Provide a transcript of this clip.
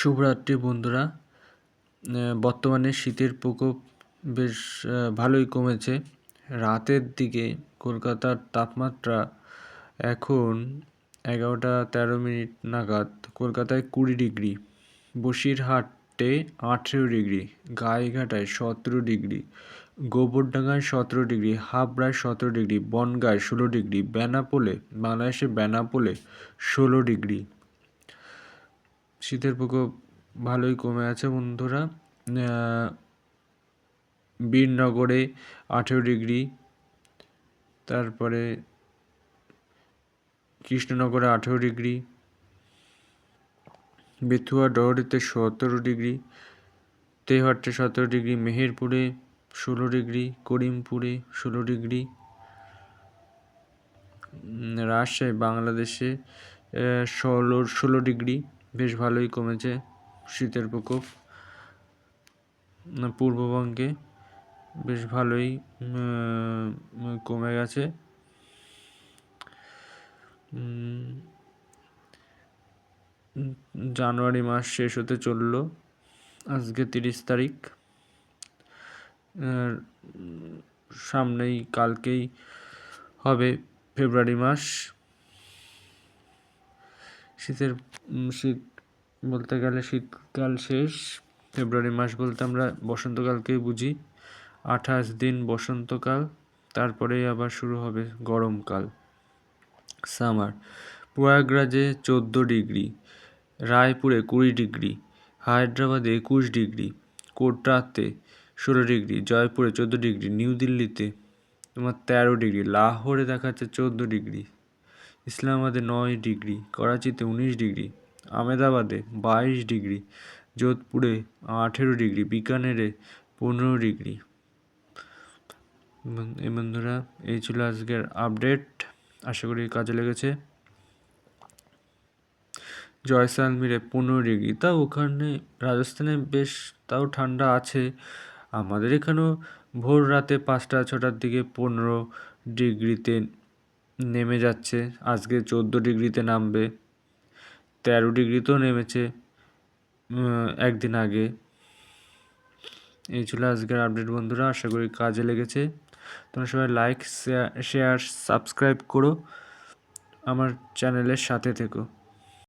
শুভরাত্রি বন্ধুরা। বর্তমানে শীতের প্রকোপ বেশ ভালোই কমেছে। রাতের দিকে কলকাতার তাপমাত্রা এখন 11টা 13 মিনিট নাগাদ কলকাতায় 20 ডিগ্রি, বসিরহাটে 18 ডিগ্রি, গাইঘাটায় 17 ডিগ্রি, গোবরডাঙ্গায় 17 ডিগ্রি, হাবড়ায় 17 ডিগ্রি, বনগাঁয় 16 ডিগ্রি, বেনাপোলে বাংলাদেশের বেনাপোলে 16 ডিগ্রি। শীতের প্রকোপ ভালোই কমে আছে বন্ধুরা। বীরনগরে 18 ডিগ্রি, তারপরে কৃষ্ণনগরে 18 ডিগ্রি, বেথুয়া ডহরিতে 17 ডিগ্রি, তেহট্টে 17 ডিগ্রি, মেহেরপুরে 16 ডিগ্রি, করিমপুরে 16 ডিগ্রি, রাজশাহী বাংলাদেশে 16 ডিগ্রি। বেশ ভালোই কমেছে শীতের প্রকোপ। পূর্ববঙ্গে বেশ ভালোই কমে গেছে। জানুয়ারি মাস শেষ হতে চলল, আজকে 30 তারিখ। সামনেই কালকেই হবে ফেব্রুয়ারি মাস। শীত বলতে গেলে শীতকাল শেষ, ফেব্রুয়ারি মাস বলতে আমরা বসন্তকালকেই বুঝি। 28 দিন বসন্তকাল, তারপরেই আবার শুরু হবে গরমকাল, সামার। প্রয়াগরাজে 14 ডিগ্রি, রায়পুরে 20 ডিগ্রি, হায়দ্রাবাদে 21 ডিগ্রি, কোটরাতে 16 ডিগ্রি, জয়পুরে 14 ডিগ্রি, নিউ দিল্লিতে তোমার 13 ডিগ্রি, লাহোরে দেখাচ্ছে 14 ডিগ্রি, ইসলামাবাদে 9 ডিগ্রি, করাচিতে 19 ডিগ্রি, আহমেদাবাদে 22 ডিগ্রি, যোধপুরে 18 ডিগ্রি, বিকানেরে 15 ডিগ্রি। এই বন্ধুরা, এই ছিল আজকের আপডেট। আশা করি কাজে লেগেছে। জয়সালমীরে 15 ডিগ্রি, তাও ওখানে রাজস্থানে বেশ তাও ঠান্ডা আছে। আমাদের এখানেও ভোর রাতে 5টা-6টার দিকে 15 ডিগ্রিতে নেমে যাচ্ছে। আজকে 14 ডিগ্রিতে নামবে, 13 ডিগ্রিতেও নেমেছে একদিন আগে। এই ছিল আজকের আপডেট বন্ধুরা, আশা করি কাজে লেগেছে। তোমরা সবাই লাইক, শেয়ার, সাবস্ক্রাইব করো, আমার চ্যানেলের সাথে থেকো।